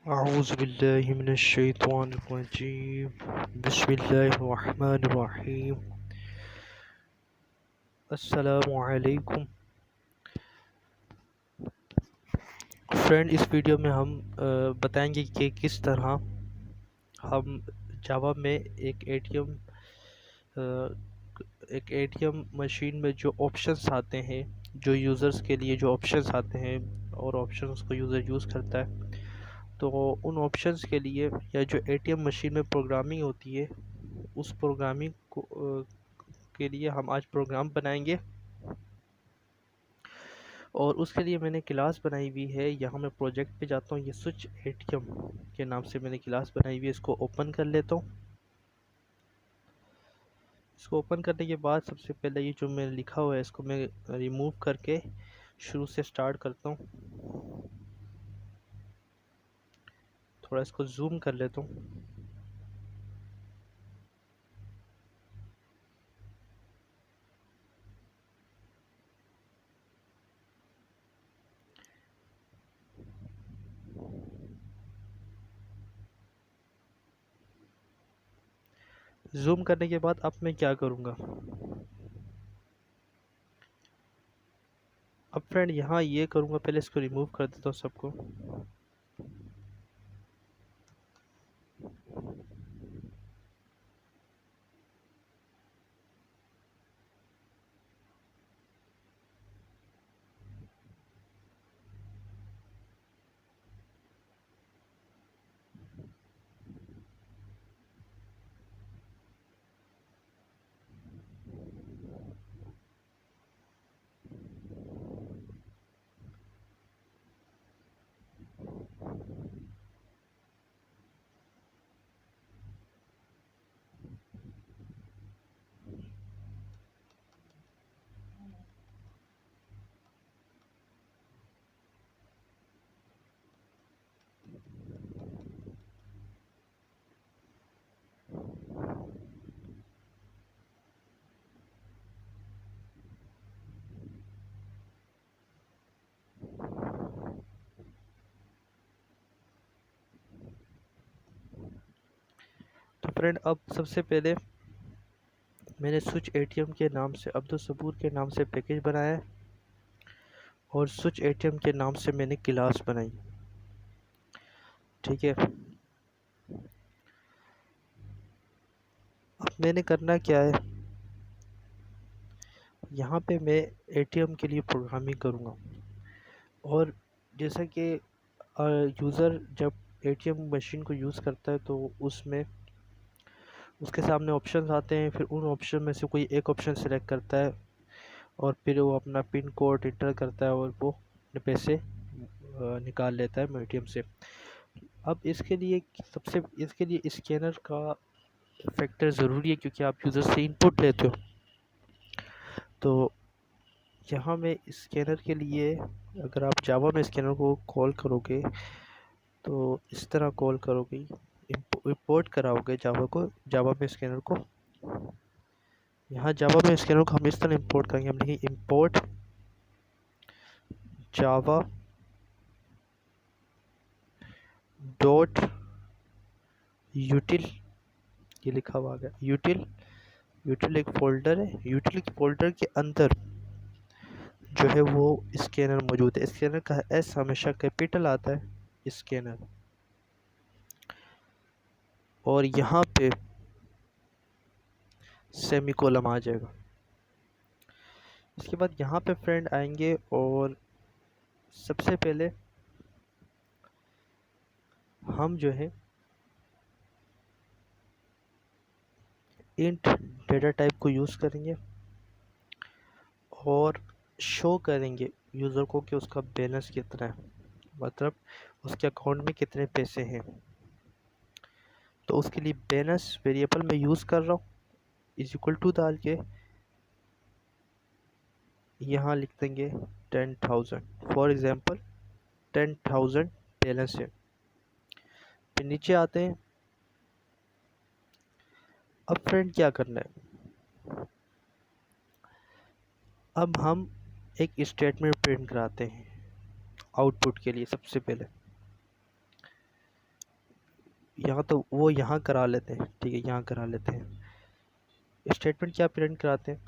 अऊज़ु बिल्लाहि मिनश्शैतानिर्रजीम बिस्मिल्लाहिर्रहमानिर्रहीम। अस्सलामु अलैकुम फ्रेंड। इस वीडियो में हम बताएंगे कि किस तरह हम जावा में एक एटीएम मशीन में जो ऑप्शंस आते हैं, जो यूज़र्स के लिए जो ऑप्शंस आते हैं और ऑप्शंस को यूज़र यूज़ करता है, तो उन ऑप्शंस के लिए या जो एटीएम मशीन में प्रोग्रामिंग होती है, उस प्रोग्रामिंग को के लिए हम आज प्रोग्राम बनाएंगे। और उसके लिए मैंने क्लास बनाई हुई है। यहाँ मैं प्रोजेक्ट पे जाता हूँ, ये स्विच एटीएम के नाम से मैंने क्लास बनाई हुई है। इसको ओपन कर लेता हूँ। इसको ओपन करने के बाद सबसे पहले ये जो मैंने लिखा हुआ है इसको मैं रिमूव करके शुरू से स्टार्ट करता हूँ। थोड़ा इसको जूम कर लेता हूँ। जूम करने के बाद अब मैं क्या करूँगा, अब फ्रेंड यहाँ ये करूँगा, पहले इसको रिमूव कर देता हूँ सबको। तो फ्रेंड अब सबसे पहले मैंने स्विच एटीएम के नाम से, अब्दुल सबूर के नाम से पैकेज बनाया है और स्विच एटीएम के नाम से मैंने क्लास बनाई। ठीक है, अब मैंने करना क्या है, यहाँ पे मैं एटीएम के लिए प्रोग्रामिंग करूँगा। और जैसा कि यूज़र जब एटीएम मशीन को यूज़ करता है तो उसमें उसके सामने ऑप्शंस आते हैं, फिर उन ऑप्शन में से कोई एक ऑप्शन सेलेक्ट करता है और फिर वो अपना पिन कोड इंटर करता है और वो अपने पैसे निकाल लेता है एटीएम से। अब इसके लिए स्कैनर का फैक्टर ज़रूरी है, क्योंकि आप यूज़र से इनपुट लेते हो। तो यहाँ में स्कैनर के लिए, अगर आप जावा में स्कैनर को कॉल करोगे तो इस तरह कॉल करोगे, इंपोर्ट कराओगे जावा में स्कैनर को। यहाँ जावा में स्कैनर को हम इस तरह इंपोर्ट करेंगे, हम लिखेंगे इंपोर्ट जावा डॉट यूटिल, ये लिखा हुआ आ गया यूटिल एक फोल्डर है। यूटिल फोल्डर के अंदर जो है वो स्कैनर मौजूद है। स्कैनर का एस हमेशा कैपिटल आता है, स्कैनर। और यहाँ पे सेमीकोलन आ जाएगा। इसके बाद यहाँ पे फ्रेंड आएंगे और सबसे पहले हम जो है इंट डेटा टाइप को यूज़ करेंगे और शो करेंगे यूज़र को कि उसका बैलेंस कितना है, मतलब उसके अकाउंट में कितने पैसे हैं। तो उसके लिए बैलेंस वेरिएबल में यूज़ कर रहा हूँ, इज इक्वल टू डाल के यहाँ लिख देंगे 10,000। फॉर एग्ज़ाम्पल 10,000 बैलेंस है। फिर नीचे आते हैं। अब फ्रेंड क्या करना है, अब हम एक स्टेटमेंट प्रिंट कराते हैं आउटपुट के लिए। सबसे पहले यहाँ तो वो यहाँ करा लेते हैं, ठीक है, यहाँ करा लेते हैं। स्टेटमेंट क्या प्रिंट कराते हैं?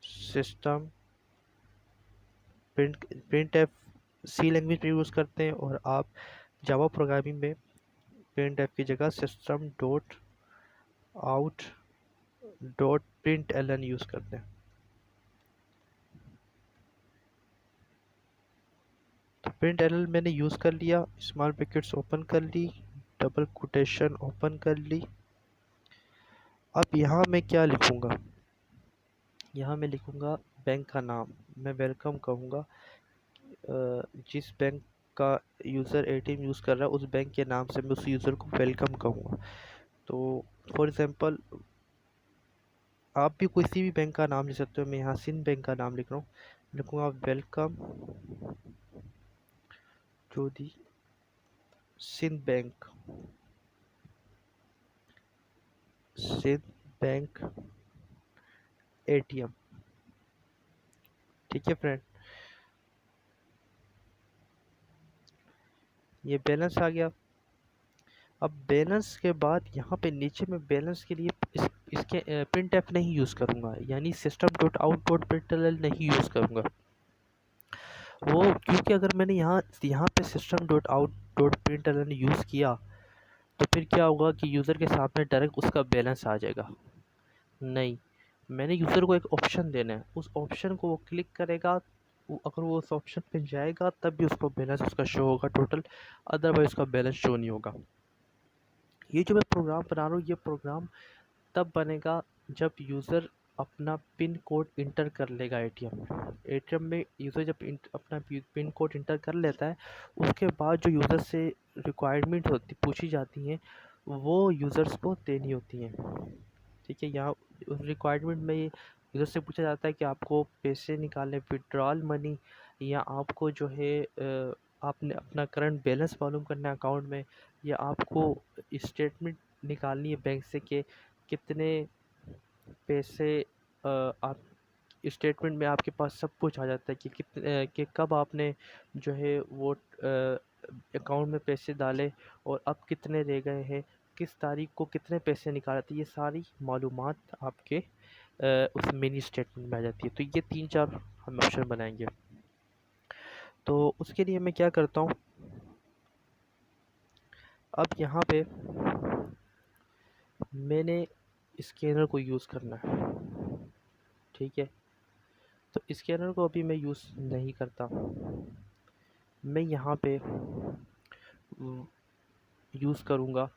System print f C language में यूज़ करते हैं, और आप जावा प्रोग्रामिंग में प्रिंट एफ की जगह system dot out dot print L n use करते हैं। तो प्रिंट एल एन मैंने यूज़ कर लिया, स्मॉल ब्रैकेट्स ओपन कर ली, डबल कोटेशन ओपन कर ली। अब यहाँ मैं क्या लिखूँगा? यहाँ मैं लिखूँगा बैंक का नाम, मैं वेलकम कहूँगा। जिस बैंक का यूज़र एटीएम यूज़ कर रहा है उस बैंक के नाम से मैं उस यूज़र को वेलकम कहूँगा। तो फॉर एग्ज़ाम्पल आप भी किसी भी बैंक का नाम ले सकते हो। मैं यहाँ सिंध बैंक का नाम लिख रहा हूँ, लिखूँगा welcome to the Sindh bank, Sindh bank ATM. ठीक है फ्रेंड, ये बैलेंस आ गया। अब बैलेंस के बाद यहाँ पे नीचे में बैलेंस के लिए इसके प्रिंट एफ नहीं यूज़ करूँगा, यानी सिस्टम डॉट आउट डॉट प्रिंटएल नहीं यूज़ करूँगा वो, क्योंकि अगर मैंने यहाँ यहाँ पे system dot out dot println use किया तो फिर क्या होगा कि यूज़र के सामने डायरेक्ट उसका बैलेंस आ जाएगा। नहीं, मैंने यूज़र को एक ऑप्शन देना है, उस ऑप्शन को वो क्लिक करेगा, अगर वो उस ऑप्शन पे जाएगा तब भी उसको बैलेंस उसका शो होगा टोटल, अदरवाइज उसका बैलेंस शो नहीं होगा। ये जो मैं प्रोग्राम बना रहा हूँ, ये प्रोग्राम तब बनेगा जब यूज़र अपना पिन कोड इंटर कर लेगा एटीएम में। यूज़र जब अपना पिन कोड इंटर कर लेता है, उसके बाद जो यूज़र से रिक्वायरमेंट होती पूछी जाती हैं वो यूज़र्स को देनी होती हैं। ठीक है, यहाँ उस रिक्वायरमेंट में यूज़र से पूछा जाता है कि आपको पैसे निकालने, विड्रॉल मनी, या आपको जो है आपने अपना करंट बैलेंस मालूम करना है अकाउंट में, या आपको स्टेटमेंट निकालनी है बैंक से कि कितने पैसे आप स्टेटमेंट में आपके पास सब कुछ आ जाता है कि कितने कि कब आपने जो है वो अकाउंट में पैसे डाले और अब कितने रह गए हैं, किस तारीख को कितने पैसे निकाले थे, ये सारी मालूमात आपके उस मिनी स्टेटमेंट में आ जाती है। तो ये 3-4 हम ऑप्शन बनाएंगे। तो उसके लिए मैं क्या करता हूँ, अब यहाँ पे मैंने स्कैनर को यूज़ करना है। ठीक है, तो स्कैनर को अभी मैं यूज़ नहीं करता, मैं यहाँ पे यूज़ करूँगा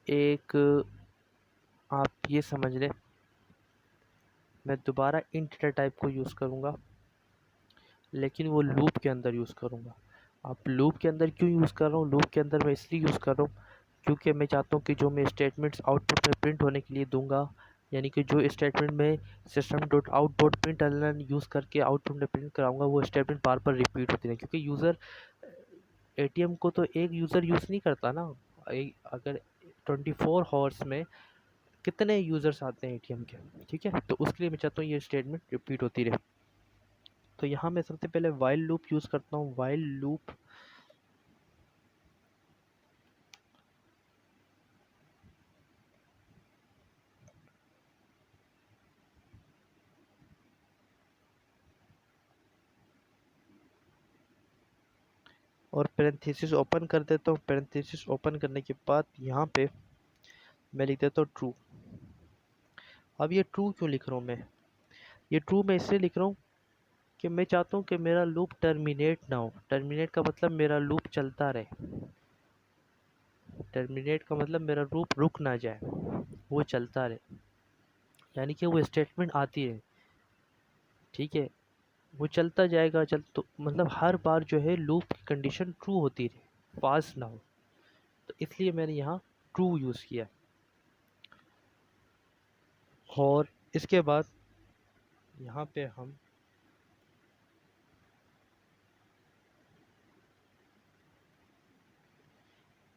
एक, आप ये समझ लें, मैं दोबारा इंट डेटा टाइप को यूज़ करूँगा, लेकिन वो लूप के अंदर यूज़ करूँगा। आप लूप के अंदर क्यों यूज़ कर रहा हूँ? लूप के अंदर मैं इसलिए यूज़ कर रहा हूँ क्योंकि मैं चाहता हूँ कि जो मैं स्टेटमेंट्स आउटपुट में प्रिंट होने के लिए दूंगा, यानी कि जो स्टेटमेंट में system dot out dot print L use करके आउटपुट में प्रिंट कराऊंगा, वो स्टेटमेंट बार बार रिपीट होती रहे, क्योंकि यूज़र एटीएम को तो एक यूज़र यूज़ नहीं करता ना। अगर 24 हॉर्स में कितने यूज़र्स आते हैं एटीएम के, ठीक है, तो उसके लिए मैं चाहता हूँ ये स्टेटमेंट रिपीट होती रहे। तो यहाँ मैं सबसे पहले वाइल लूप यूज़ करता हूँ। वाइल लूप और पैरेंथेसिस ओपन कर देता हूँ। पैरेंथेसिस ओपन करने के बाद यहाँ पे मैं लिख देता हूँ ट्रू। अब ये ट्रू क्यों लिख रहा हूँ मैं? ये ट्रू मैं इसलिए लिख रहा हूँ कि मैं चाहता हूँ कि मेरा लूप टर्मिनेट ना हो। टर्मिनेट का मतलब मेरा लूप चलता रहे। टर्मिनेट का मतलब मेरा लूप रुक ना जाए, वो चलता रहे, यानी कि वो स्टेटमेंट आती है, ठीक है, वो चलता जाएगा। तो मतलब हर बार जो है लूप की कंडीशन ट्रू होती रहे, पास ना हो। तो इसलिए मैंने यहाँ ट्रू यूज़ किया। और इसके बाद यहाँ पे हम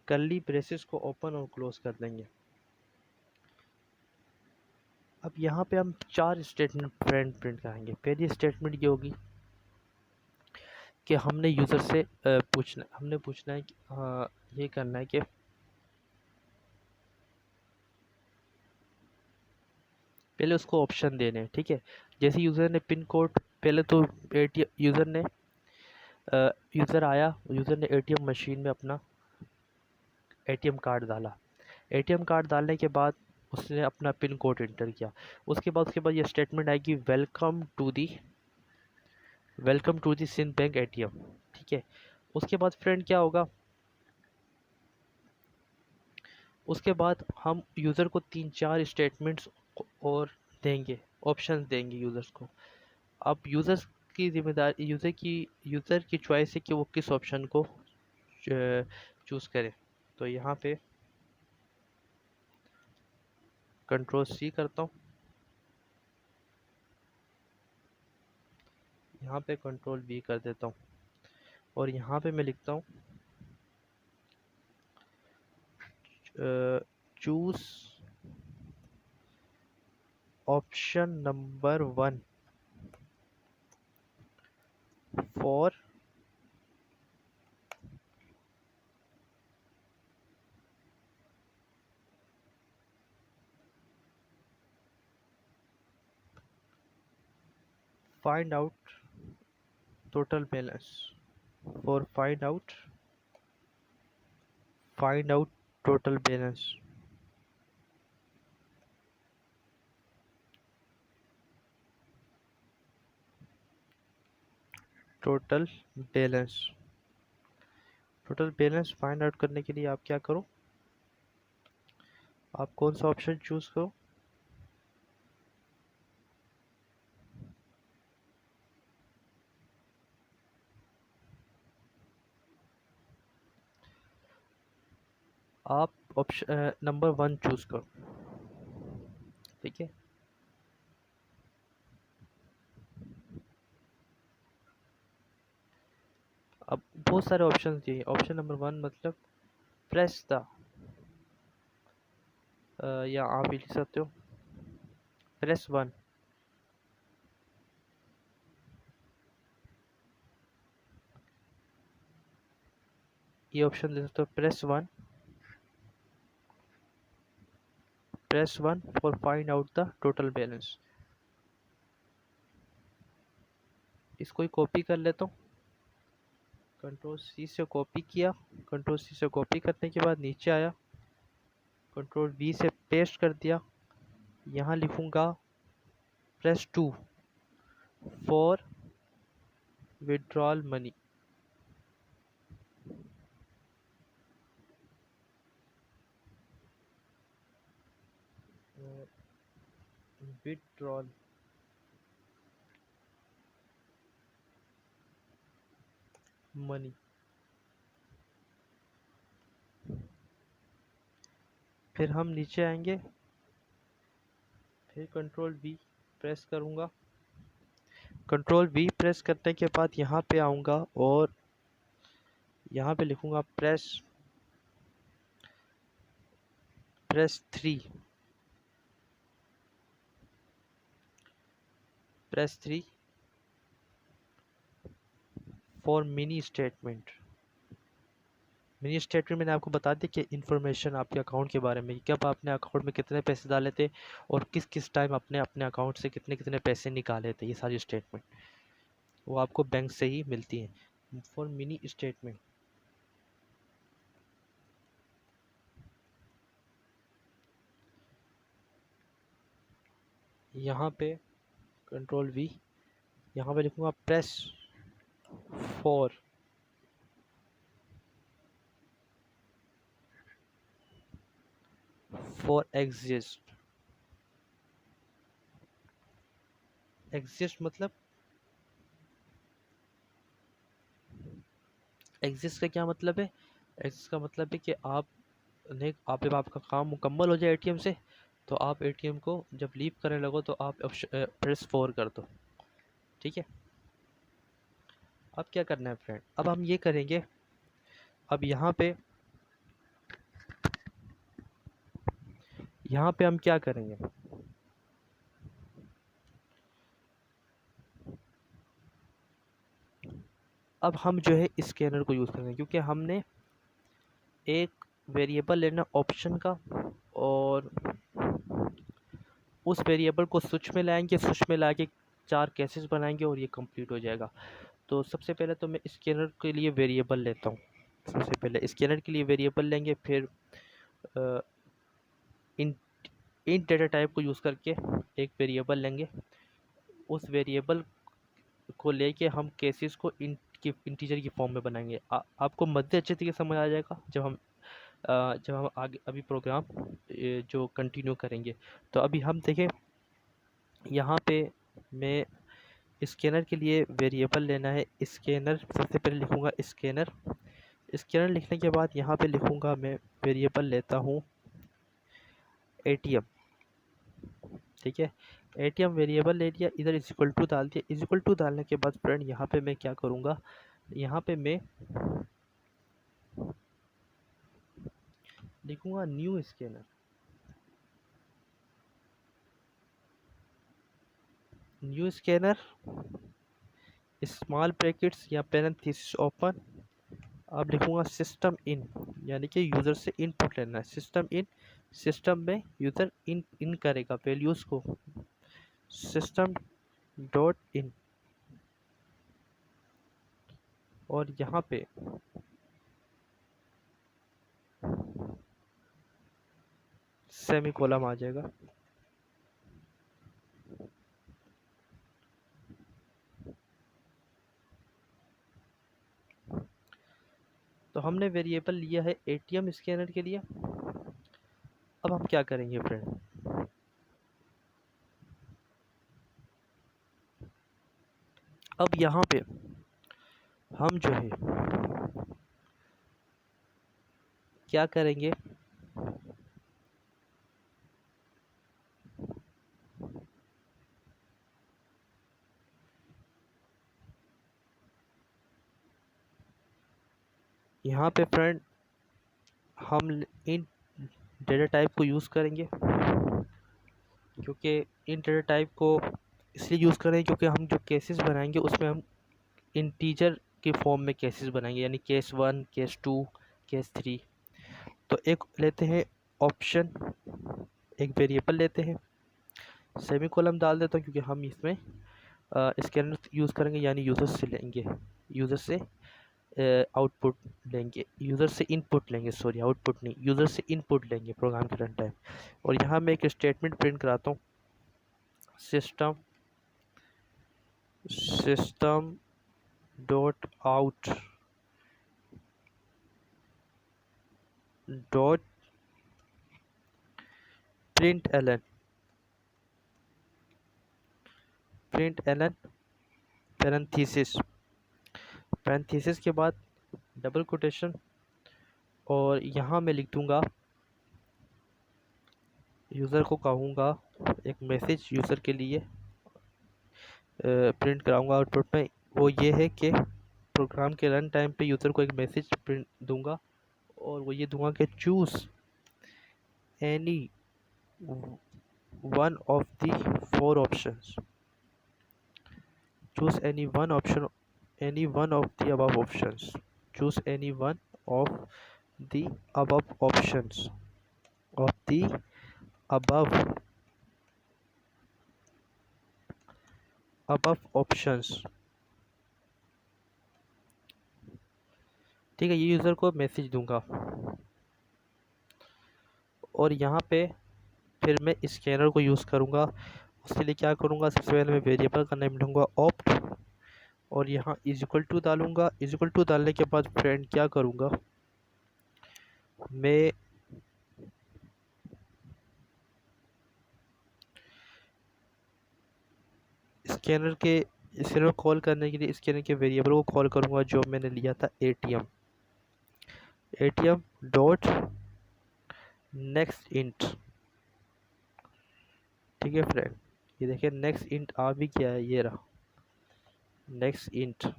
कर्ली ब्रेसेस को ओपन और क्लोज कर देंगे। अब यहाँ पे हम 4 स्टेटमेंट प्रिंट करेंगे। पहली स्टेटमेंट ये होगी कि हमने यूज़र से पूछना है कि ये करना है कि पहले उसको ऑप्शन देने हैं, ठीक है। जैसे यूज़र ने पिन कोड, पहले तो एटीएम यूज़र ने एटीएम मशीन में अपना एटीएम कार्ड डाला। एटीएम कार्ड डालने के बाद उसने अपना पिन कोड एंटर किया। उसके बाद ये स्टेटमेंट आएगी, welcome to the Sindh bank ATM, ठीक है। उसके बाद फ्रेंड क्या होगा, उसके बाद हम यूज़र को 3-4 स्टेटमेंट्स और देंगे, ऑप्शंस देंगे यूज़र्स को। अब यूज़र की चॉइस है कि वो किस ऑप्शन को चूज़ करे। तो यहाँ पे कंट्रोल सी करता हूँ, यहाँ पे कंट्रोल वी कर देता हूँ, और यहाँ पे मैं लिखता हूँ choose option number 1 for find out total balance, for find out total balance, total balance. Total balance find out करने के लिए आप क्या करो, आप कौन सा ऑप्शन चूज करो, आप ऑप्शन नंबर 1 चूज करो, ठीक है। अब बहुत सारे ऑप्शन दिए, ऑप्शन नंबर 1 मतलब प्रेस द, या आप भी लिख सकते हो प्रेस 1, ये ऑप्शन दे सकते हो, press one for find out the total balance. इसको ही कॉपी कर लेता हूँ, कंट्रोल सी से कॉपी किया, कंट्रोल सी से कॉपी करने के बाद नीचे आया, कंट्रोल वी से पेस्ट कर दिया। यहाँ लिखूँगा press 2 for withdrawal money, withdrawal money. फिर हम नीचे आएंगे, फिर कंट्रोल वी प्रेस करूँगा, कंट्रोल वी प्रेस करने के बाद यहाँ पे आऊँगा और यहाँ पे लिखूँगा प्रेस 3 फॉर मिनी स्टेटमेंट मैंने आपको बता दी कि इन्फॉर्मेशन आपके अकाउंट के बारे में, कब आपने अकाउंट में कितने पैसे डाले थे और किस किस टाइम आपने अपने अकाउंट से कितने कितने पैसे निकाले थे। ये सारी स्टेटमेंट वो आपको बैंक से ही मिलती हैं फॉर मिनी स्टेटमेंट। यहाँ पे कंट्रोल वी, यहाँ पे लिखूँगा प्रेस फॉर एग्जिस्ट। एग्जिस्ट मतलब, एग्जिस्ट का क्या मतलब है, एग्जिस्ट का मतलब है कि आप जब आपका काम मुकम्मल हो जाए एटीएम से, तो आप एटीएम को जब लीव करने लगो तो आप प्रेस 4 कर दो, ठीक है। अब क्या करना है फ्रेंड, अब हम ये करेंगे, अब यहाँ पे हम क्या करेंगे, अब हम जो है स्कैनर को यूज़ करेंगे, क्योंकि हमने एक वेरिएबल लेना ऑप्शन का, और उस वेरिएबल को स्विच में लाएंगे, स्विच में ला के 4 केसेस बनाएंगे और ये कंप्लीट हो जाएगा। तो सबसे पहले तो मैं स्कैनर के लिए वेरिएबल लेता हूँ। सबसे पहले स्कैनर के लिए वेरिएबल लेंगे, फिर इन इन डेटा टाइप को यूज़ करके एक वेरिएबल लेंगे। उस वेरिएबल को लेके हम केसेस को इंटीजर की फॉर्म में बनाएंगे। आपको मध्य अच्छे तरीके से समझ आ जाएगा जब हम आगे अभी प्रोग्राम जो कंटिन्यू करेंगे। तो अभी हम देखें, यहाँ पे मैं स्कैनर के लिए वेरिएबल लेना है स्कैनर। सबसे पहले लिखूँगा स्कैनर। स्कैनर लिखने के बाद यहाँ पे लिखूँगा मैं वेरिएबल लेता हूँ एटीएम। ठीक है, एटीएम वेरिएबल ले लिया, इधर इज इक्वल टू डाल दिया। इज इक्वल टू डालने के बाद फ्रेंड यहाँ पे मैं क्या करूँगा, यहाँ पे मैं लिखूँगा new scanner. New scanner small brackets या पैरेंथेसिस ओपन। अब लिखूँगा सिस्टम इन, यानी कि यूज़र से इनपुट लेना है। सिस्टम इन, सिस्टम में यूज़र इन करेगा वैल्यूज़ को। सिस्टम डॉट इन, और यहाँ पे सेमी कॉलम आ जाएगा। तो हमने वेरिएबल लिया है एटीएम स्कैनर के लिए। अब हम क्या करेंगे फ्रेंड, अब यहाँ पे हम जो है क्या करेंगे, यहाँ पे फ्रेंड हम इन डेटा टाइप को यूज़ करेंगे, क्योंकि इन डेटा टाइप को इसलिए यूज़ करें क्योंकि हम जो केसेस बनाएंगे उसमें हम इंटीजर के फॉर्म में केसेस बनाएंगे, यानी केस 1, केस 2, केस 3। तो एक लेते हैं ऑप्शन, एक वेरिएबल लेते हैं, सेमी कॉलम डाल देता हूँ क्योंकि हम इसमें स्कैनर यूज़ करेंगे, यानी यूज़र से लेंगे, यूज़र से आउटपुट लेंगे, यूज़र से इनपुट लेंगे, सॉरी आउटपुट नहीं, यूज़र से इनपुट लेंगे प्रोग्राम के रन टाइम। और यहाँ मैं एक स्टेटमेंट प्रिंट कराता हूँ, system system dot out dot print l n, print l n parenthesis, parenthesis के बाद डबल कोटेशन, और यहाँ मैं लिख दूँगा, यूज़र को कहूँगा एक मैसेज यूज़र के लिए प्रिंट कराऊँगा आउटपुट में। वो ये है कि प्रोग्राम के रन टाइम पे यूज़र को एक मैसेज प्रिंट दूंगा, और वो ये दूंगा कि choose any one of the 4 options, choose any one option, any one of the above options, choose any one of the above options, of the above above options. ठीक है, ये यूज़र को मैसेज दूंगा। और यहाँ पे फिर मैं स्कैनर को यूज़ करूँगा। उसके लिए क्या करूँगा, सबसे पहले मैं वेरिएबल का नेम लूँगा ऑप्ट, और यहाँ इज इक्वल टू डालूँगा। इज इक्वल टू डालने के बाद फ्रेंड क्या करूँगा, मैं स्कैनर कॉल करने के लिए स्कैनर के वेरिएबल को कॉल करूँगा जो मैंने लिया था ATM, ATM dot next int. ठीक है फ्रेंड, ये देखिए नेक्स्ट इंट आ भी गया है, ये रहा नेक्स्ट इंट,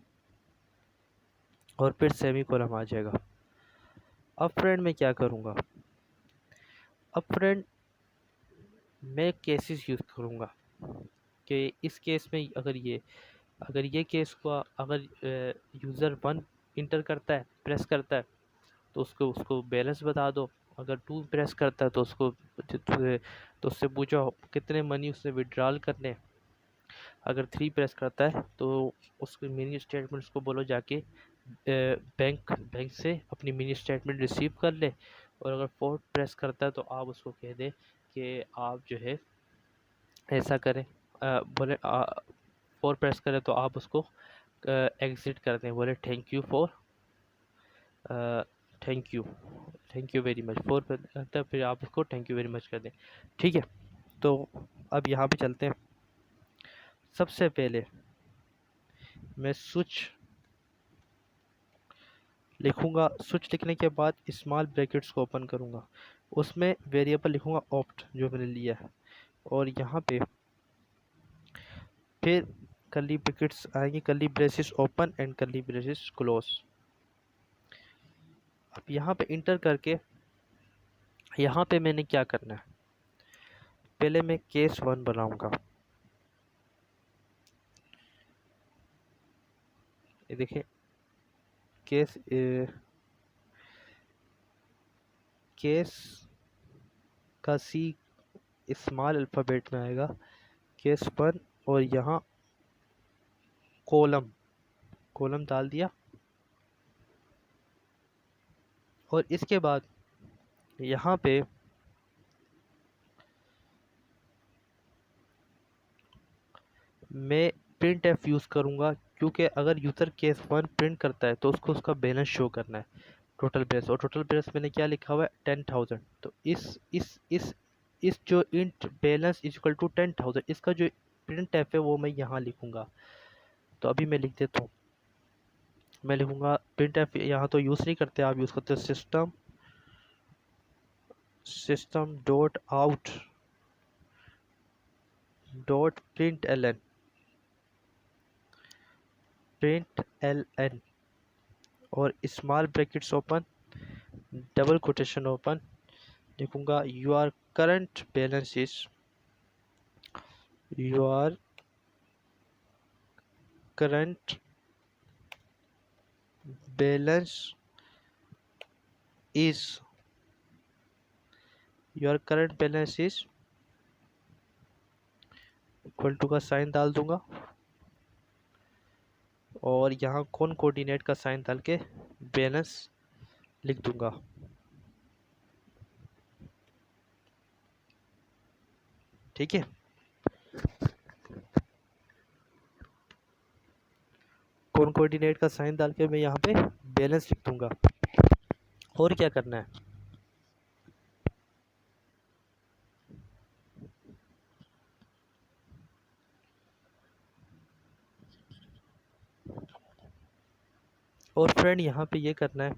और फिर सेमी कॉलम आ जाएगा। अब फ्रेंड मैं क्या करूँगा, अब फ्रेंड मैं केसेस यूज़ करूँगा कि इस केस में अगर ये अगर ये केस हुआ, अगर यूज़र 1 इंटर करता है, प्रेस करता है, तो उसको उसको बैलेंस बता दो। अगर 2 प्रेस करता है तो उसको तो उससे पूछो कितने मनी उसने विड्रॉल करने। अगर 3 प्रेस करता है तो उसकी मिनी स्टेटमेंट उसको बोलो जाके बैंक बैंक से अपनी मिनी स्टेटमेंट रिसीव कर ले। और अगर 4 प्रेस करता है तो आप उसको कह दें कि आप जो है ऐसा करें, बोले 4 प्रेस करें तो आप उसको एग्ज़िट कर दें, बोले thank you thank you very much. 4 पे करता है फिर आप उसको थैंक यू वेरी मच कर दें। ठीक है, तो अब यहाँ पे चलते हैं। सबसे पहले मैं स्विच लिखूंगा, स्विच लिखने के बाद स्मॉल ब्रैकेट्स को ओपन करूंगा, उसमें वेरिएबल लिखूंगा ऑप्ट जो मैंने लिया है, और यहाँ पे फिर कर्ली ब्रैकेट्स आएंगे, curly braces open and curly braces close. अब यहाँ पे इंटर करके यहाँ पे मैंने क्या करना है, पहले मैं केस 1 बनाऊंगा। ये देखिए केस केस का सी स्मॉल अल्फ़ाबेट में आएगा, केस 1, और यहाँ कॉलम कॉलम डाल दिया। और इसके बाद यहाँ पे मैं प्रिंट एफ यूज़ करूँगा, क्योंकि अगर यूज़र केस 1 प्रिंट करता है तो उसको उसका बैलेंस शो करना है, टोटल बैलेंस। और टोटल बैलेंस मैंने क्या लिखा हुआ है 10,000। तो इस जो int balance is equal to 10,000, इसका जो प्रिंट एफ है वो मैं यहाँ लिखूँगा। तो अभी मैं लिख देता हूँ, मैं लिखूँगा प्रिंट एफ, यहाँ तो यूज़ नहीं करते, आप यूज़ करते हो system dot out dot print L N, और small brackets open, double quotation open, लिखूंगा your current balance is, your current balance is, your current balance is equal to का साइन डाल दूंगा, और यहाँ कौन कोऑर्डिनेट का साइन डाल के बैलेंस लिख दूंगा। ठीक है, कौन कोऑर्डिनेट का साइन डाल के मैं यहाँ पे बैलेंस लिख दूंगा। और क्या करना है, और फ्रेंड यहाँ पे ये करना है,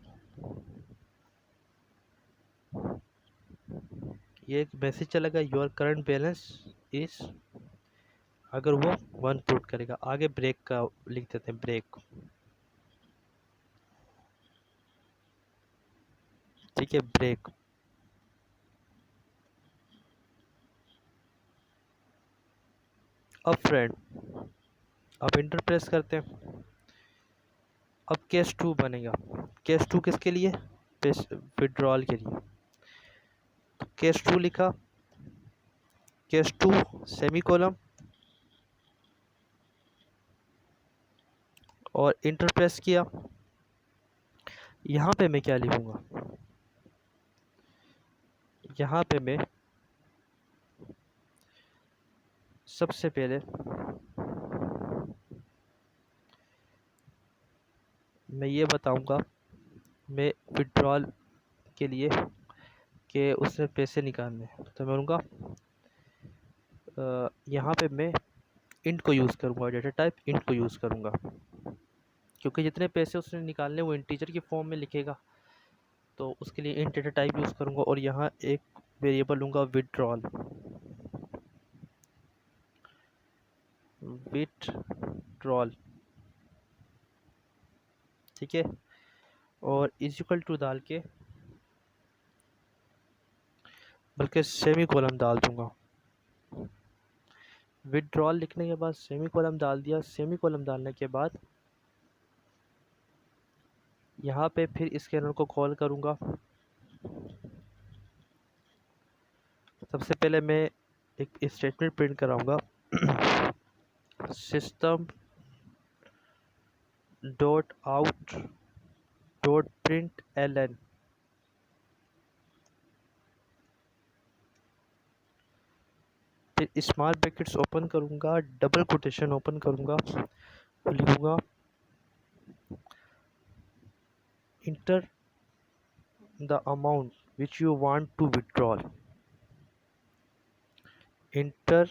ये एक मैसेज चलेगा योर करंट बैलेंस इज, अगर वो 1 पुट करेगा, आगे ब्रेक का लिख देते हैं, ब्रेक। ठीक है, ब्रेक। अब फ्रेंड, अब इंटर प्रेस करते हैं। अब केस 2 बनेगा, केस 2 किसके लिए, विड्रॉल के लिए। तो केस 2 लिखा, केस 2 सेमी कॉलम, और इंटर प्रेस किया। यहाँ पे मैं क्या लिखूंगा, यहाँ पे मैं सबसे पहले मैं ये बताऊंगा, मैं विड्रॉल के लिए कि उससे पैसे निकालने हैं, तो मैं बोलूँगा यहाँ पे मैं इंट को यूज़ करूँगा, डेटा टाइप इंट को यूज़ करूँगा, क्योंकि जितने पैसे उसने निकालने वो इंटीजर की फॉर्म में लिखेगा, तो उसके लिए इंट डेटा टाइप यूज़ करूँगा। और यहाँ एक वेरिएबल लूँगा विथड्रॉल। ठीक है, और इज इक्वल टू डाल के, बल्कि सेमी कॉलम डाल दूँगा, विड्रॉल लिखने के बाद सेमी कॉलम डाल दिया। सेमी कॉलम डालने के बाद यहाँ पे फिर स्कैनर को कॉल करूँगा। सबसे पहले मैं एक स्टेटमेंट प्रिंट कराऊंगा, system dot out dot print L n. फिर स्मॉल ब्रैकेट्स ओपन करूंगा, डबल कोटेशन ओपन करूंगा, लिखूंगा enter the amount which you want to withdrawal, enter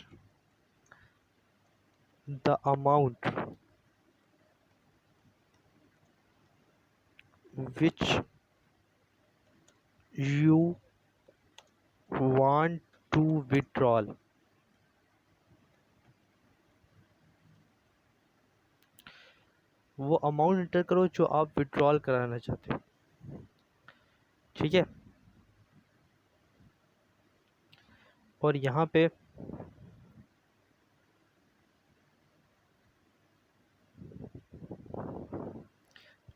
the amount which you want to withdrawal. वो amount enter करो जो आप withdrawal कराना चाहते हो, ठीक है। और यहाँ पे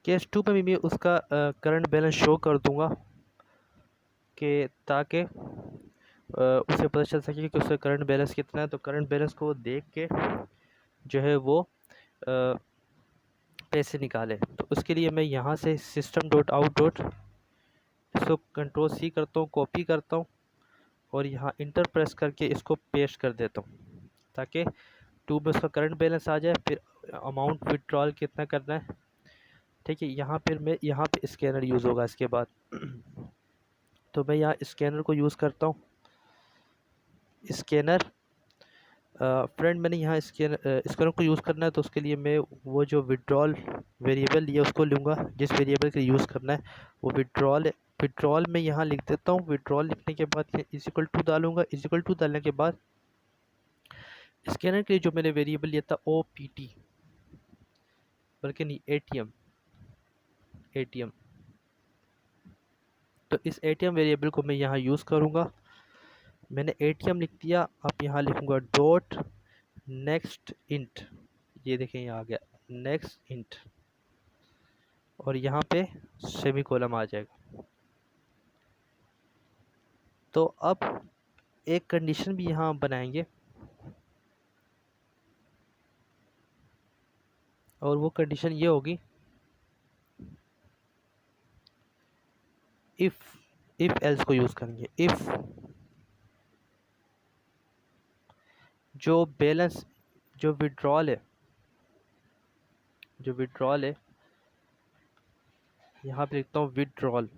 केस 2 में भी मैं उसका करंट बैलेंस शो कर दूंगा कि ताकि उसे पता चल सके कि उसका करंट बैलेंस कितना है। तो करंट बैलेंस को देख के जो है वो पैसे निकाले। तो उसके लिए मैं यहाँ से सिस्टम डॉट आउट डॉट इसको कंट्रोल सी करता हूँ, कॉपी करता हूँ और यहाँ इंटर प्रेस करके इसको पेस्ट कर देता हूँ ताकि 2 में उसका करंट बैलेंस आ जाए, फिर अमाउंट विड्रॉल कितना करना है, ठीक है। यहाँ फिर मैं यहाँ पे स्कैनर यूज़ होगा इसके बाद। तो मैं यहाँ स्कैनर को यूज़ करता हूँ। स्कैनर फ्रेंड मैंने यहाँ स्कैनर को यूज़ करना है, तो उसके लिए मैं वो जो विड्रॉल वेरिएबल लिया उसको लूँगा जिस वेरिएबल का यूज़ करना है वो विड्रॉल है। विड्रॉल में यहाँ लिख देता हूँ। विड्रॉल लिखने के बाद इज इक्वल टू डालूंगा। इज इक्वल टू डालने के बाद स्कैनर के लिए जो मैंने वेरिएबल लिया था OPT, बल्कि नहीं ATM, ATM। तो इस ATM वेरिएबल को मैं यहाँ यूज़ करूँगा। मैंने ATM लिख दिया। अब यहाँ लिखूँगा डॉट नेक्स्ट इंट, ये देखें यहाँ आ गया नेक्स्ट इंट, और यहाँ पे सेमी कॉलम आ जाएगा। तो अब एक कंडीशन भी यहाँ बनाएंगे और वो कंडीशन ये होगी इफ एल्स को यूज़ करेंगे। इफ जो बैलेंस जो विड्रॉल है यहाँ पे लिखता हूँ विड्रॉल,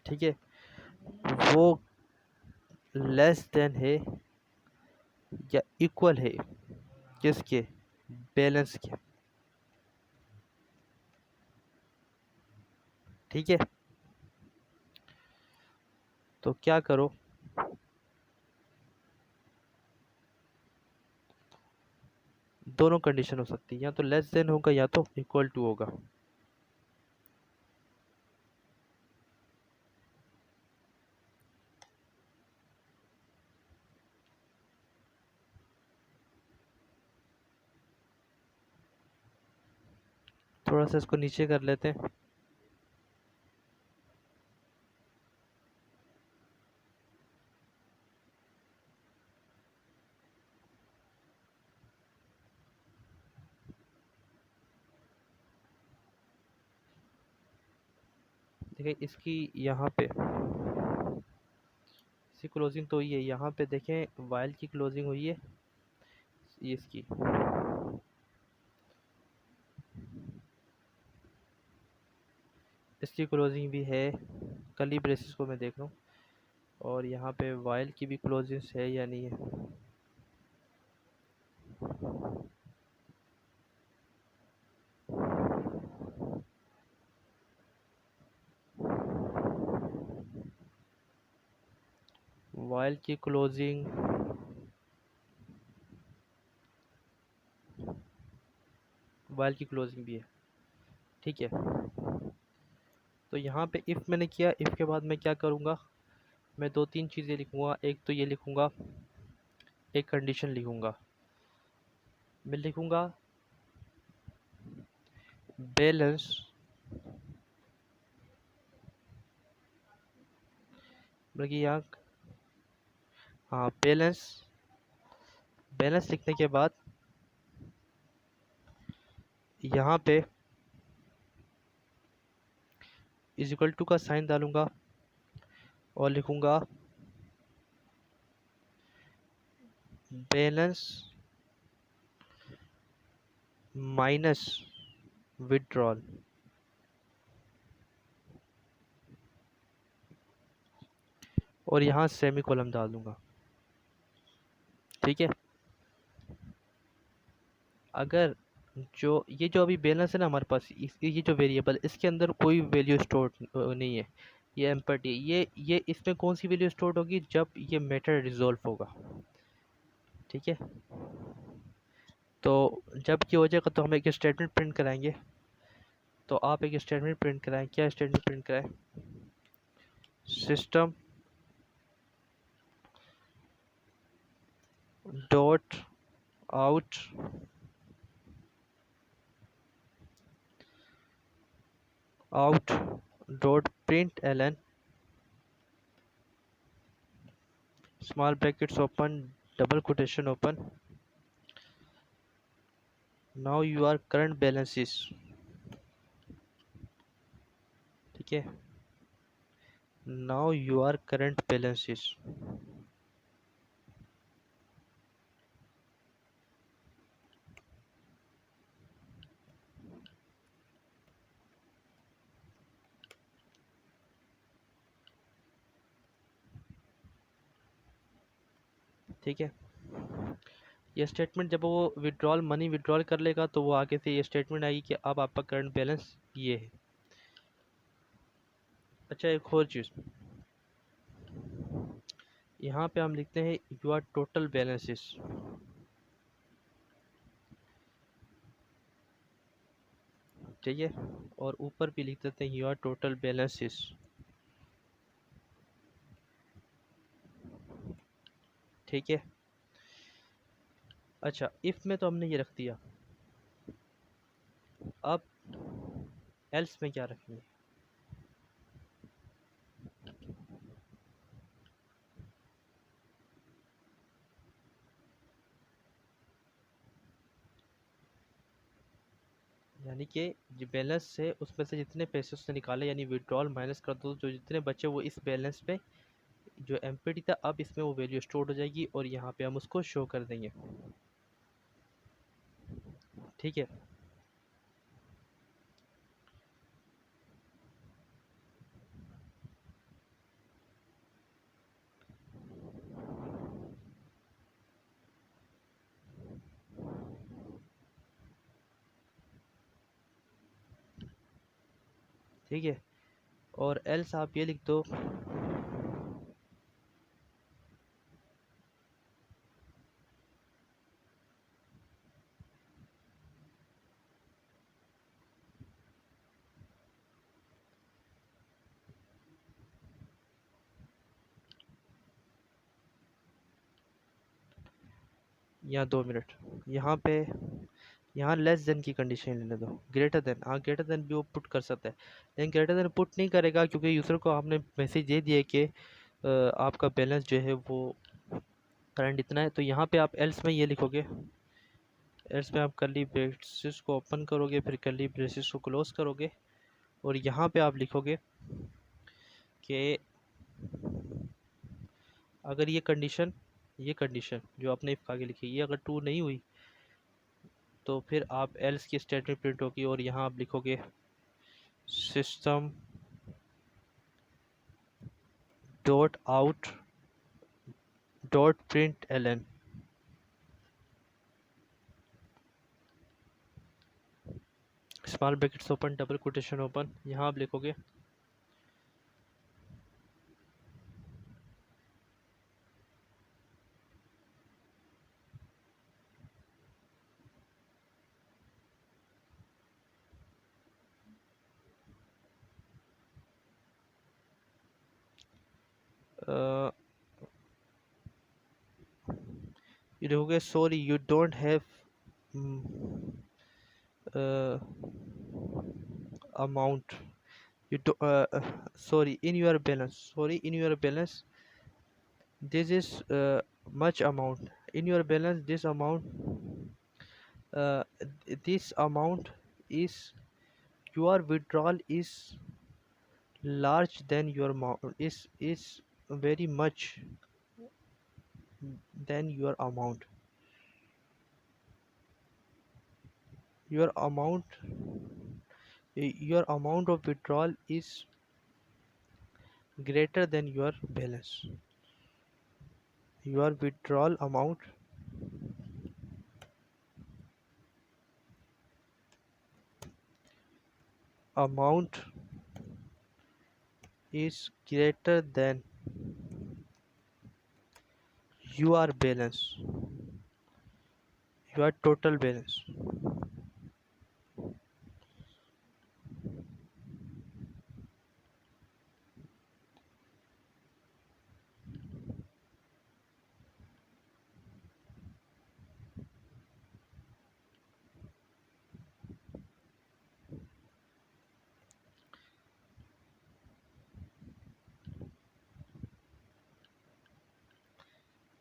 ठीक है, वो लेस देन है या इक्वल है किसके, बैलेंस के, ठीक है। तो क्या करो, दोनों कंडीशन हो सकती है, या तो लेस देन होगा या तो इक्वल टू होगा। थोड़ा सा इसको नीचे कर लेते हैं। देखिए इसकी यहाँ पे इसकी क्लोजिंग तो ये है, यहाँ पे देखें वाइल की क्लोजिंग हुई है, ये इसकी क्लोजिंग भी है। कली ब्रेसिस को मैं देख रहा हूँ और यहाँ पे वाइल की भी क्लोजिंग है या नहीं है। वाइल की क्लोजिंग भी है, ठीक है। तो यहाँ पे इफ़ मैंने किया, इफ़ के बाद मैं क्या करूँगा, मैं दो तीन चीज़ें लिखूँगा। एक तो ये लिखूँगा, एक कंडीशन लिखूँगा। मैं लिखूँगा बैलेंस, मतलब कि यहाँ, हाँ बैलेंस, बैलेंस लिखने के बाद यहाँ पे इज इक्वल टू का साइन डालूंगा और लिखूँगा बैलेंस माइनस विड्रॉल, और यहाँ सेमी कॉलम डाल दूंगा। ठीक है। अगर ये जो अभी बैलेंस है ना हमारे पास, ये जो वेरिएबल, इसके अंदर कोई वैल्यू स्टोर नहीं है, ये एम्प्टी। ये इसमें कौन सी वैल्यू स्टोर होगी? जब ये मेथड रिजॉल्व होगा। ठीक है। तो जब ये हो जाएगा तो हम एक स्टेटमेंट प्रिंट कराएंगे। तो आप एक स्टेटमेंट प्रिंट कराएं। क्या स्टेटमेंट प्रिंट कराएं? System dot out out dot print l n, small brackets open, double quotation open, now your current balance is. ठीक है। Now your current balance is. ठीक है। ये स्टेटमेंट जब वो विड्रॉल मनी विड्रॉल कर लेगा तो वो आगे से ये स्टेटमेंट आएगी कि अब आपका करंट बैलेंस ये है। अच्छा, एक और चीज़, यहाँ पे हम लिखते हैं योर टोटल बैलेंसेस। ठीक है। और ऊपर भी लिख देते हैं योर टोटल बैलेंसेस। ठीक है। अच्छा, इफ में तो हमने ये रख दिया, अब एल्स में क्या रखेंगे? यानी कि जो बैलेंस है उसमें से जितने पैसे उसने निकाले, यानी विड्रॉल माइनस कर दो, जो जितने बचे वो इस बैलेंस पे जो एम्प्टी था, अब इसमें वो वैल्यू स्टोर हो जाएगी और यहाँ पे हम उसको शो कर देंगे। ठीक है। ठीक है। और एल्स आप ये लिख दो, यहाँ 2 मिनट, यहाँ पे, यहाँ लेस देन की कंडीशन लेने दो। ग्रेटर देन, हाँ ग्रेटर देन भी वो पुट कर सकता है, लेकिन ग्रेटर देन पुट नहीं करेगा क्योंकि यूज़र को आपने मैसेज दे दिया कि आपका बैलेंस जो है वो करंट इतना है। तो यहाँ पे आप एल्स में ये लिखोगे, एल्स में आप कर्ली ब्रेसेस को ओपन करोगे, फिर कर्ली ब्रेसेस को क्लोज करोगे, और यहाँ पे आप लिखोगे कि अगर ये कंडीशन जो आपने इफ आगे लिखी ये अगर ट्रू नहीं हुई तो फिर आप एल्स की स्टेटमेंट प्रिंट होगी, और यहाँ आप लिखोगे system dot out dot print l n, small brackets open, double quotation open, यहाँ आप लिखोगे ये देखोगे sorry you don't have amount you do, sorry in your balance, sorry in your balance this is much amount in your balance, this amount this amount is your withdrawal is large than your amount is very much than your amount your amount of withdrawal is greater than your balance, your withdrawal amount is greater than your balance, your total balance.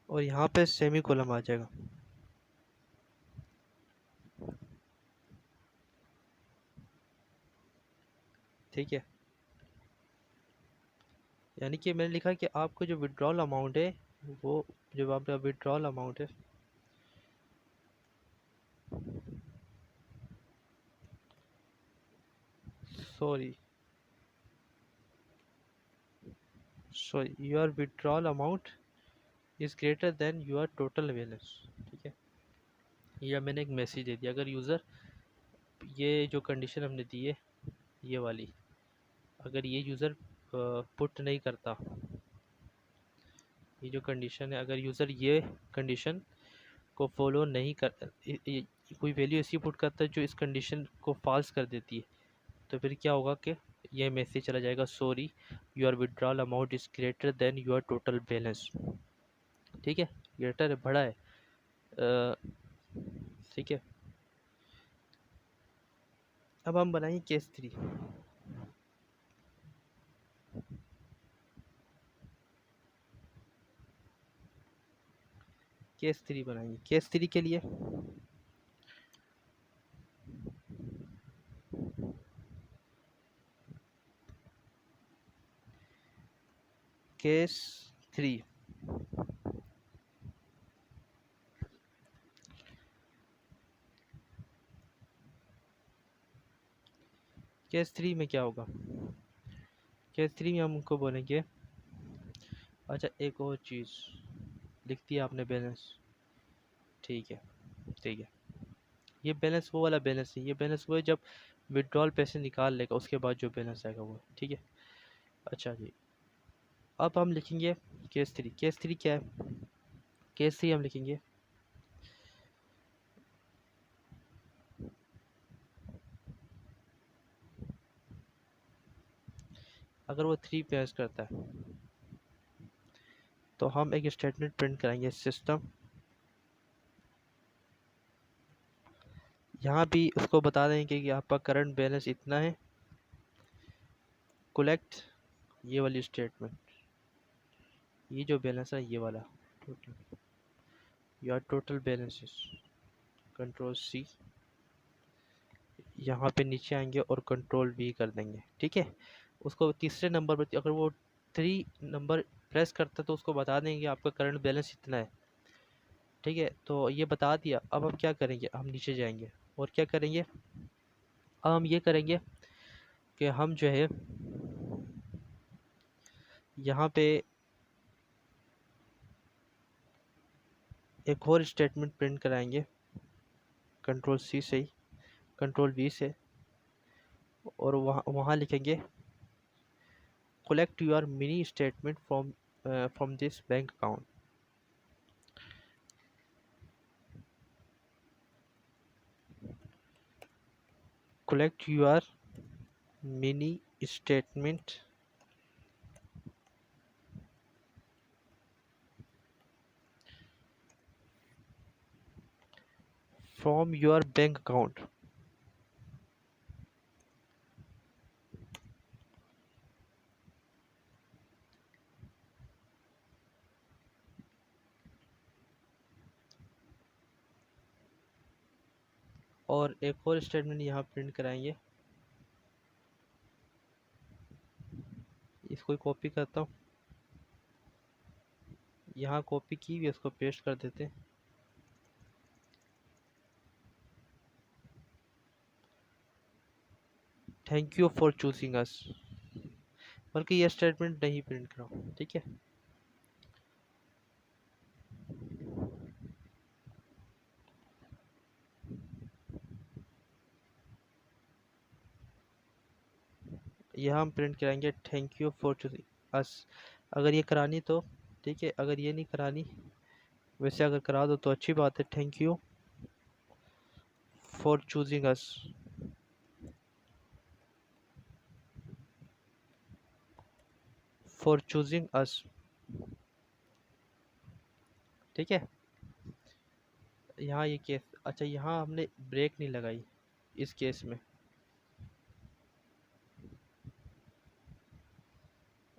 और यहाँ पे semi kolam आ जाएगा। ठीक है, यानी कि मैंने लिखा कि आपको जो विड्रॉल अमाउंट है वो जो आपका विड्रॉल अमाउंट है sorry sorry your withdrawal amount is greater than your total balance. ठीक है, या मैंने एक मैसेज दे दिया, अगर यूज़र ये जो कंडीशन हमने दी है ये वाली, अगर ये यूज़र पुट नहीं करता, ये जो कंडीशन है अगर यूज़र ये कंडीशन को फॉलो नहीं कर कोई वैल्यू ऐसी पुट करता है जो इस कंडीशन को फॉल्स कर देती है, तो फिर क्या होगा कि ये मैसेज चला जाएगा sorry your withdrawal amount is greater than your total balance. ठीक है, ग्रेटर है, बड़ा है। ठीक है, अब हम बनाएंगे केस 3। केस 3 बनाएंगे। केस 3 के लिए केस 3 केस 3 में क्या होगा, केस 3 में हम उनको बोलेंगे अच्छा एक और चीज़ लिख दिया आपने बैलेंस। ठीक है, ठीक है, ये बैलेंस वो वाला बैलेंस है, ये बैलेंस वो है जब विड्रॉल पैसे निकाल लेगा उसके बाद जो बैलेंस आएगा वो। ठीक है, अच्छा जी, अब हम लिखेंगे केस 3। केस 3 क्या है, केस 3 हम लिखेंगे अगर वो 3 पेयर्स करता है तो हम एक स्टेटमेंट प्रिंट करेंगे सिस्टम, यहाँ भी उसको बता देंगे कि आपका करंट बैलेंस इतना है, कलेक्ट ये वाली स्टेटमेंट, ये जो बैलेंस है ये वाला टोटल या टोटल बैलेंसेस, कंट्रोल सी, यहाँ पे नीचे आएंगे और कंट्रोल वी कर देंगे। ठीक है, उसको तीसरे नंबर पर अगर वो 3 नंबर प्रेस करता है तो उसको बता देंगे कि आपका करंट बैलेंस इतना है। ठीक है, तो ये बता दिया, अब हम क्या करेंगे, हम नीचे जाएंगे और क्या करेंगे, अब हम ये करेंगे कि हम जो है यहाँ पे एक और स्टेटमेंट प्रिंट कराएंगे कंट्रोल सी से ही, कंट्रोल वी से, और वहाँ वहाँ लिखेंगे collect your mini statement from this bank account. Collect your mini statement from your bank account. और एक और स्टेटमेंट यहाँ प्रिंट कराएंगे, इसको कॉपी करता हूँ, यहाँ कॉपी की हुई इसको पेस्ट कर देते हैं। थैंक यू फॉर चूजिंग अस, बल्कि ये स्टेटमेंट नहीं प्रिंट कराऊँ, ठीक है। यहाँ हम प्रिंट कराएंगे थैंक यू फॉर चूजिंग अस। अगर ये करानी तो ठीक है, अगर ये नहीं करानी, वैसे अगर करा दो तो अच्छी बात है। Thank you for choosing us, for choosing us, ठीक है। यहाँ ये केस, अच्छा यहाँ हमने ब्रेक नहीं लगाई इस केस में,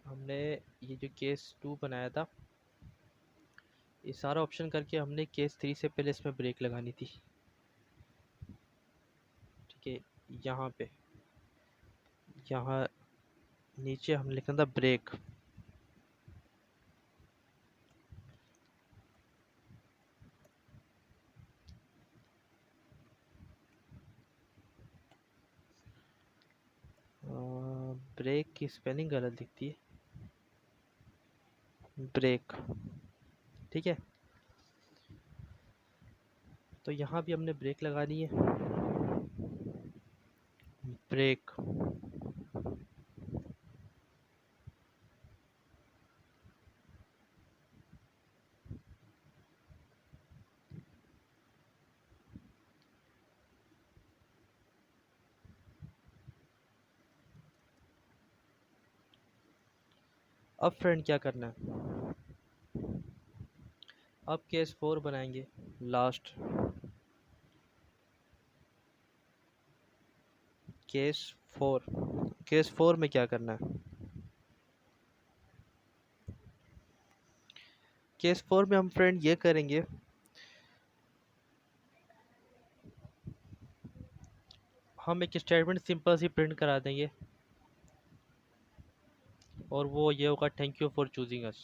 हमने ये जो केस 2 बनाया था, ये सारा ऑप्शन करके हमने केस 3 से पहले इसमें ब्रेक लगानी थी, ठीक है। यहाँ पे, यहाँ नीचे हमने लिखा था ब्रेक, ब्रेक की स्पेलिंग गलत दिखती है, ब्रेक, ठीक है। तो यहाँ भी हमने ब्रेक लगानी है, ब्रेक। अब फ्रेंड क्या करना है, अब केस 4 बनाएंगे लास्ट, केस 4। केस 4 में क्या करना है, केस 4 में हम फ्रेंड ये करेंगे, हम एक स्टेटमेंट सिंपल सी प्रिंट करा देंगे, और वो ये होगा थैंक यू फॉर चूजिंग अस।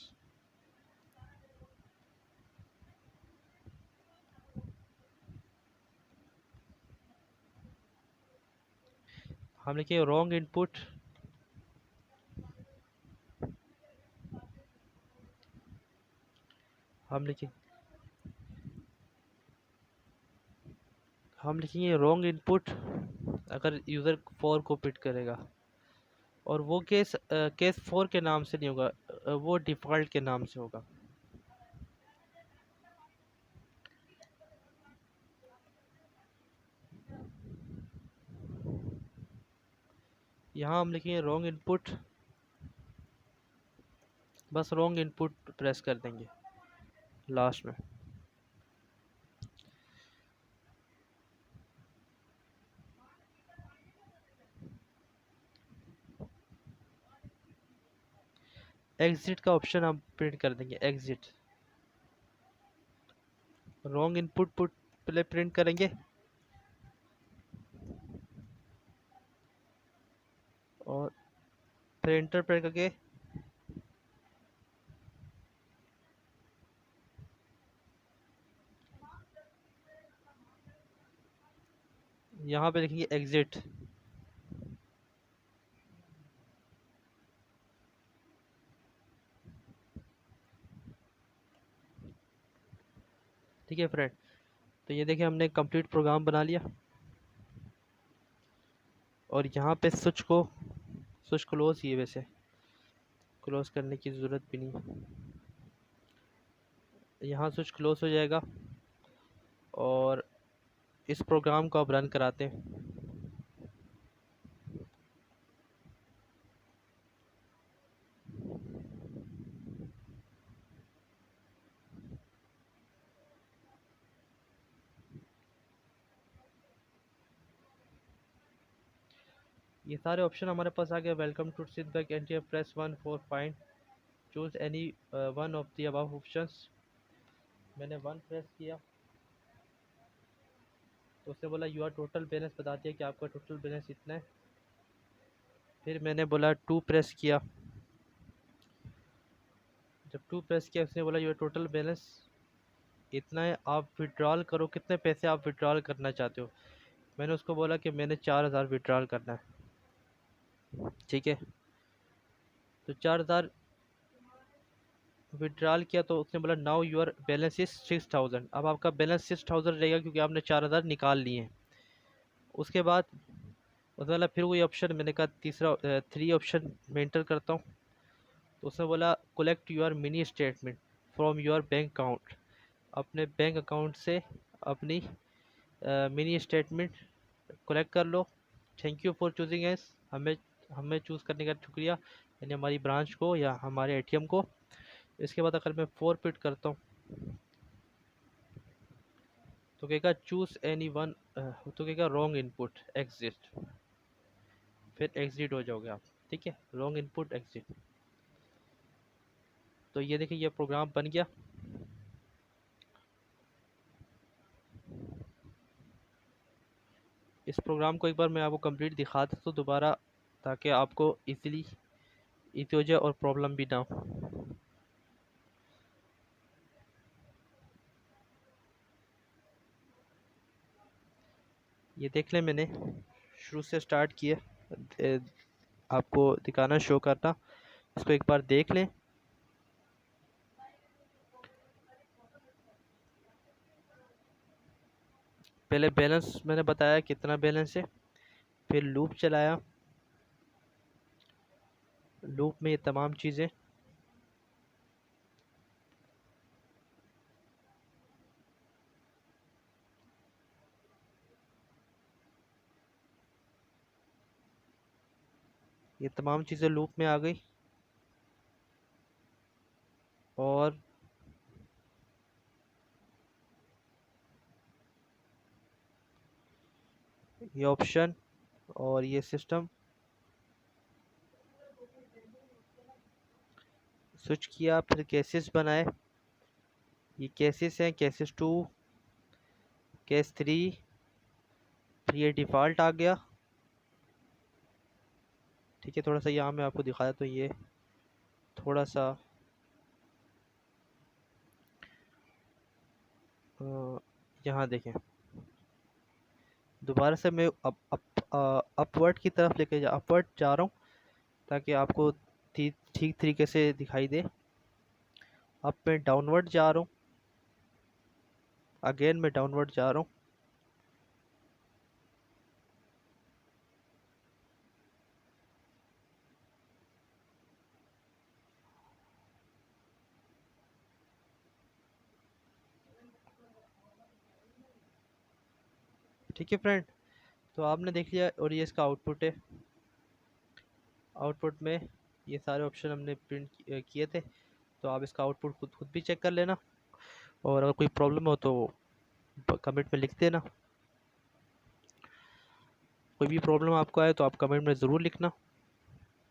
हम लिखेंगे रॉन्ग इनपुट, हम लिखेंगे रॉन्ग इनपुट अगर यूज़र 4 को पिट करेगा, और वो केस 4 के नाम से नहीं होगा, वो डिफ़ॉल्ट के नाम से होगा। यहाँ हम लिखेंगे रॉन्ग इनपुट, बस रॉन्ग इनपुट प्रेस कर देंगे लास्ट में। एग्जिट का ऑप्शन हम प्रिंट कर देंगे, एग्जिट। रॉन्ग इनपुट पहले प्रिंट करेंगे, और फिर एंटर प्रेस करके यहाँ पे लिखेंगे एग्जिट। ठीक है फ्रेंड, तो ये देखिए हमने कंप्लीट प्रोग्राम बना लिया, और यहाँ पे स्विच क्लोज ही है, वैसे क्लोज करने की ज़रूरत भी नहीं, यहाँ स्विच क्लोज हो जाएगा। और इस प्रोग्राम को अब रन कराते हैं। ये सारे ऑप्शन हमारे पास आ गए। Welcome to sit back and press 1 for find choose any one of the above options. मैंने 1 प्रेस किया तो उसने बोला यूर टोटल बैलेंस बता दिया कि आपका टोटल बैलेंस इतना है। फिर मैंने बोला 2 प्रेस किया। जब 2 प्रेस किया उसने बोला यूर टोटल बैलेंस इतना है, आप विड्रॉल करो, कितने पैसे आप विड्रॉल करना चाहते हो। मैंने उसको बोला कि मैंने 4000 विड्रॉल करना है। ठीक है, तो 4000 विड्रॉल किया तो उसने बोला नाउ यूर बैलेंस इज 6000। अब आपका बैलेंस 6000 रहेगा क्योंकि आपने 4000 निकाल लिए हैं। उसके बाद उसने बोला फिर वही ऑप्शन, मैंने कहा तीसरा 3 ऑप्शन मैं इंटर करता हूँ। तो उसने बोला collect your mini statement from your bank account. अपने बैंक अकाउंट से अपनी मिनी स्टेटमेंट कलेक्ट कर लो। Thank you for choosing us. हमें हमें चूज़ करने का शुक्रिया, यानी हमारी ब्रांच को या हमारे एटीएम को। इसके बाद अगर मैं 4 पिट करता हूँ तो कहेगा चूज़ एनी वन, तो कहेगा रॉन्ग इनपुट एग्जिट। फिर एग्जिट हो जाओगे आप। ठीक है, रॉन्ग इनपुट एग्जिट। तो ये देखिए ये प्रोग्राम बन गया। इस प्रोग्राम को एक बार मैं आपको कंप्लीट दिखा देता हूँ दोबारा, ताकि आपको इजीली इजी हो जाए और प्रॉब्लम भी ना हो। ये देख लें, मैंने शुरू से स्टार्ट किया, आपको दिखाना शो करना। इसको एक बार देख लें। पहले बैलेंस मैंने बताया कितना बैलेंस है, फिर लूप चलाया, लूप में ये तमाम चीज़ें लूप में आ गई। और ये ऑप्शन और ये सिस्टम स्विच किया, फिर केसेस बनाए। ये केसेस हैं, केसेस 2, केस 3, फिर ये डिफ़ॉल्ट आ गया। ठीक है, थोड़ा सा यहाँ मैं आपको दिखाया तो ये थोड़ा सा यहाँ देखें। दोबारा से मैं अपवर्ड की तरफ लेके अपवर्ड जा रहा हूँ ताकि आपको ठीक तरीके से दिखाई दे। अब मैं डाउनवर्ड जा रहा हूँ, अगेन मैं डाउनवर्ड जा रहा हूँ। ठीक है फ्रेंड, तो आपने देख लिया और ये इसका आउटपुट है। आउटपुट में ये सारे ऑप्शन हमने प्रिंट किए थे, तो आप इसका आउटपुट खुद भी चेक कर लेना। और अगर कोई प्रॉब्लम हो तो कमेंट में लिख देना। कोई भी प्रॉब्लम आपको आए तो आप कमेंट में ज़रूर लिखना,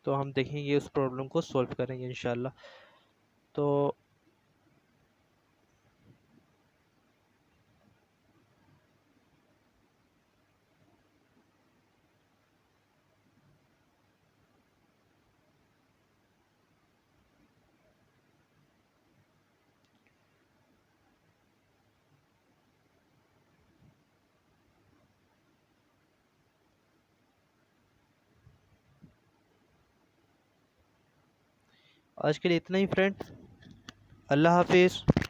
तो हम देखेंगे उस प्रॉब्लम को सॉल्व करेंगे इंशाल्लाह। तो आज के लिए इतना ही फ्रेंड, अल्लाह हाफिज़।